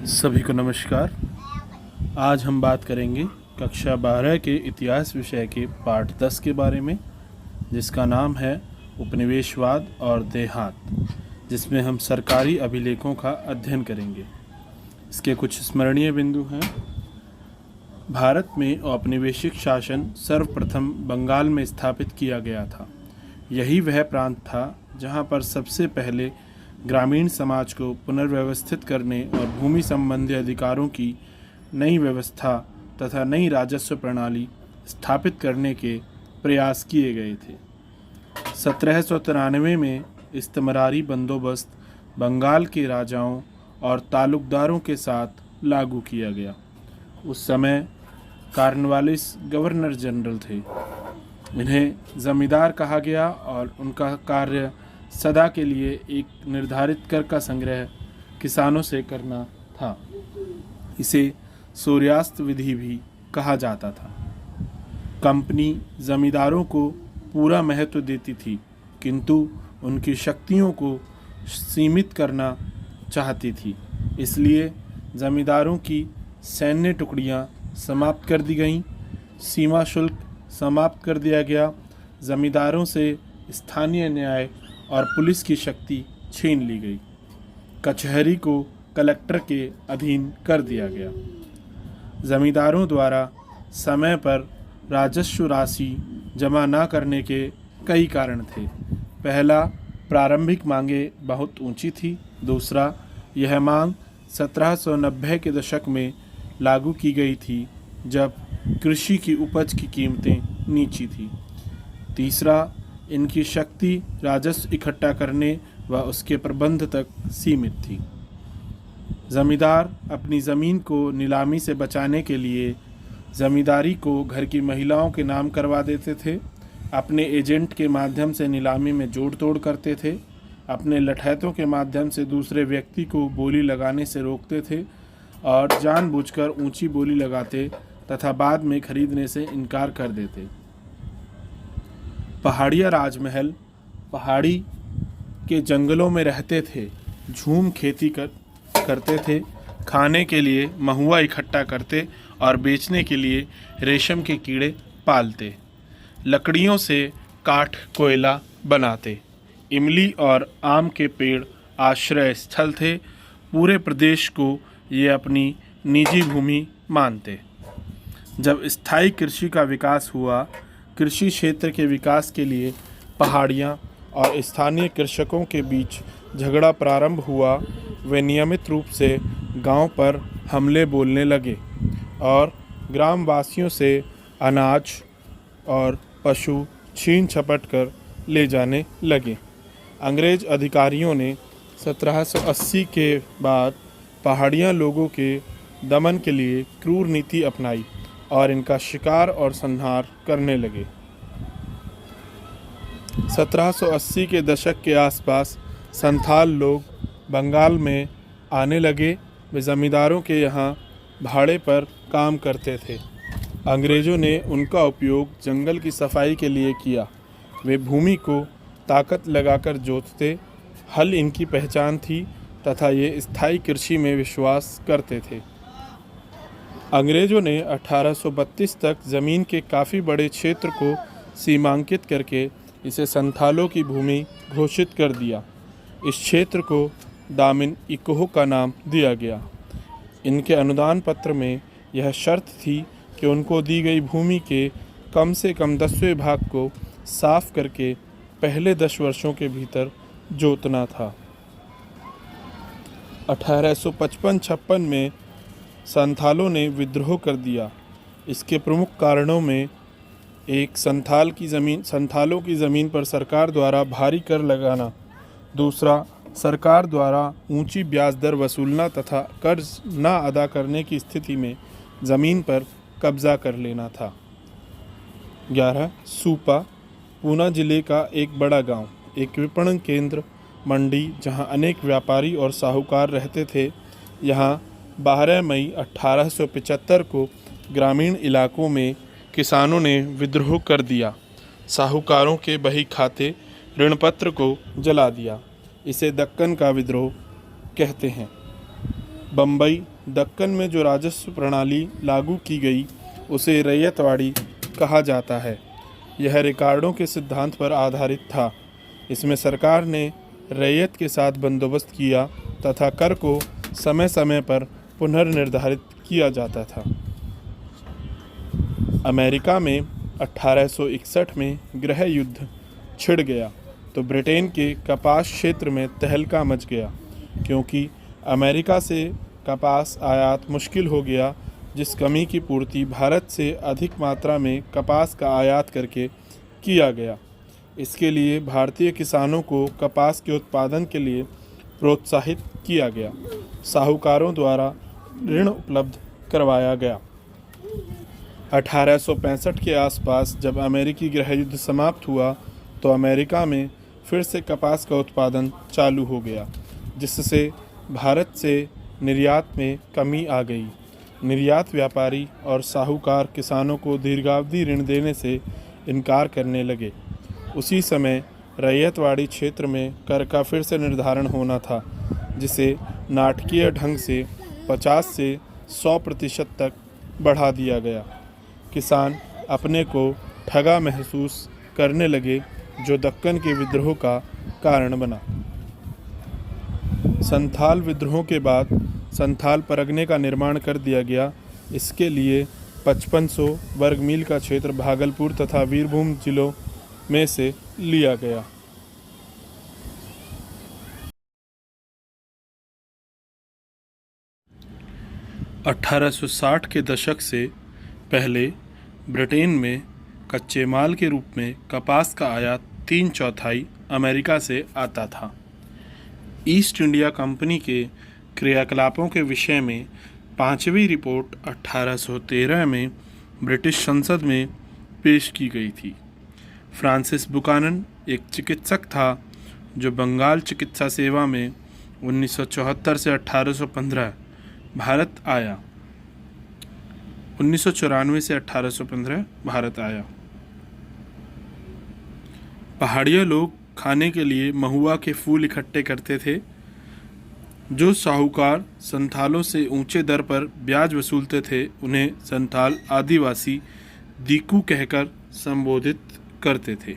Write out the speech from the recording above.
सभी को नमस्कार। आज हम बात करेंगे कक्षा 12 के इतिहास विषय के पाठ 10 के बारे में, जिसका नाम है उपनिवेशवाद और देहात, जिसमें हम सरकारी अभिलेखों का अध्ययन करेंगे। इसके कुछ स्मरणीय बिंदु हैं। भारत में औपनिवेशिक शासन सर्वप्रथम बंगाल में स्थापित किया गया था। यही वह प्रांत था जहां पर सबसे पहले ग्रामीण समाज को पुनर्व्यवस्थित करने और भूमि संबंधी अधिकारों की नई व्यवस्था तथा नई राजस्व प्रणाली स्थापित करने के प्रयास किए गए थे। 1793 में इस्तमरारी बंदोबस्त बंगाल के राजाओं और तालुकदारों के साथ लागू किया गया। उस समय कॉर्नवालिस गवर्नर जनरल थे। इन्हें जमींदार कहा गया और उनका कार्य सदा के लिए एक निर्धारित कर का संग्रह किसानों से करना था। इसे सूर्यास्त विधि भी कहा जाता था। कंपनी जमींदारों को पूरा महत्व देती थी, किंतु उनकी शक्तियों को सीमित करना चाहती थी। इसलिए जमींदारों की सैन्य टुकड़ियां समाप्त कर दी गईं, सीमा शुल्क समाप्त कर दिया गया, जमींदारों से स्थानीय न्याय और पुलिस की शक्ति छीन ली गई। कचहरी को कलेक्टर के अधीन कर दिया गया। जमींदारों द्वारा समय पर राजस्व राशि जमा न करने के कई कारण थे। पहला, प्रारंभिक मांगें बहुत ऊंची थी। दूसरा, यह मांग 1790 के दशक में लागू की गई थी, जब कृषि की उपज की कीमतें नीची थी। तीसरा, इनकी शक्ति राजस्व इकट्ठा करने व उसके प्रबंध तक सीमित थी। जमींदार अपनी ज़मीन को नीलामी से बचाने के लिए जमींदारी को घर की महिलाओं के नाम करवा देते थे, अपने एजेंट के माध्यम से नीलामी में जोड़ तोड़ करते थे, अपने लठैतों के माध्यम से दूसरे व्यक्ति को बोली लगाने से रोकते थे और जानबूझकर ऊंची बोली लगाते तथा बाद में खरीदने से इनकार कर देते। पहाड़िया राजमहल पहाड़ी के जंगलों में रहते थे, झूम खेती करते थे, खाने के लिए महुआ इकट्ठा करते और बेचने के लिए रेशम के कीड़े पालते, लकड़ियों से काठ कोयला बनाते। इमली और आम के पेड़ आश्रय स्थल थे। पूरे प्रदेश को ये अपनी निजी भूमि मानते। जब स्थायी कृषि का विकास हुआ, कृषि क्षेत्र के विकास के लिए पहाड़ियाँ और स्थानीय कृषकों के बीच झगड़ा प्रारंभ हुआ। वे नियमित रूप से गांव पर हमले बोलने लगे और ग्रामवासियों से अनाज और पशु छीन झपट कर ले जाने लगे। अंग्रेज अधिकारियों ने 1780 के बाद पहाड़ियाँ लोगों के दमन के लिए क्रूर नीति अपनाई और इनका शिकार और संहार करने लगे। 1780 के दशक के आसपास संथाल लोग बंगाल में आने लगे। वे जमींदारों के यहाँ भाड़े पर काम करते थे। अंग्रेज़ों ने उनका उपयोग जंगल की सफाई के लिए किया। वे भूमि को ताकत लगाकर जोतते, हल इनकी पहचान थी तथा ये स्थायी कृषि में विश्वास करते थे। अंग्रेज़ों ने 1832 तक ज़मीन के काफ़ी बड़े क्षेत्र को सीमांकित करके इसे संथालों की भूमि घोषित कर दिया। इस क्षेत्र को दामिन इकोह का नाम दिया गया। इनके अनुदान पत्र में यह शर्त थी कि उनको दी गई भूमि के कम से कम 10वें भाग को साफ करके पहले 10 वर्षों के भीतर जोतना था। 1855-56 में संथालों ने विद्रोह कर दिया। इसके प्रमुख कारणों में एक, संथालों की ज़मीन पर सरकार द्वारा भारी कर लगाना। दूसरा, सरकार द्वारा ऊंची ब्याज दर वसूलना तथा कर्ज न अदा करने की स्थिति में ज़मीन पर कब्जा कर लेना था। 11, सूपा पूना जिले का एक बड़ा गांव, एक विपणन केंद्र, मंडी जहां अनेक व्यापारी और साहूकार रहते थे। यहां 12 मई 1875 को ग्रामीण इलाकों में किसानों ने विद्रोह कर दिया। साहूकारों के बही खाते ऋणपत्र को जला दिया। इसे दक्कन का विद्रोह कहते हैं। बम्बई दक्कन में जो राजस्व प्रणाली लागू की गई उसे रैयतवाड़ी कहा जाता है। यह रिकार्डो के सिद्धांत पर आधारित था। इसमें सरकार ने रैयत के साथ बंदोबस्त किया तथा कर को समय समय पर पुनर्निर्धारित किया जाता था। अमेरिका में 1861 में गृह युद्ध छिड़ गया तो ब्रिटेन के कपास क्षेत्र में तहलका मच गया, क्योंकि अमेरिका से कपास आयात मुश्किल हो गया, जिस कमी की पूर्ति भारत से अधिक मात्रा में कपास का आयात करके किया गया। इसके लिए भारतीय किसानों को कपास के उत्पादन के लिए प्रोत्साहित किया गया। साहूकारों द्वारा ऋण उपलब्ध करवाया गया। 1865 के आसपास जब अमेरिकी गृह युद्ध समाप्त हुआ तो अमेरिका में फिर से कपास का उत्पादन चालू हो गया, जिससे भारत से निर्यात में कमी आ गई। निर्यात व्यापारी और साहूकार किसानों को दीर्घावधि ऋण देने से इनकार करने लगे। उसी समय रैयतवाड़ी क्षेत्र में कर का फिर से निर्धारण होना था, जिसे नाटकीय ढंग से 50 से 100% तक बढ़ा दिया गया। किसान अपने को ठगा महसूस करने लगे, जो दक्कन के विद्रोह का कारण बना। संथाल विद्रोह के बाद संथाल परगने का निर्माण कर दिया गया। इसके लिए 5500 वर्ग मील का क्षेत्र भागलपुर तथा वीरभूम जिलों में से लिया गया। (1860) के दशक से पहले ब्रिटेन में कच्चे माल के रूप में कपास का आयात 3/4 अमेरिका से आता था। ईस्ट इंडिया कंपनी के क्रियाकलापों के विषय में 5वीं रिपोर्ट 1813 में ब्रिटिश संसद में पेश की गई थी। फ्रांसिस बुकानन एक चिकित्सक था जो बंगाल चिकित्सा सेवा में 1974 से 1815 भारत आया। 1994 से 1815 भारत आया। पहाड़िया लोग खाने के लिए महुआ के फूल इकट्ठे करते थे, जो साहूकार संथालों से ऊंचे दर पर ब्याज वसूलते थे। उन्हें संथाल आदिवासी दीकू कहकर संबोधित करते थे।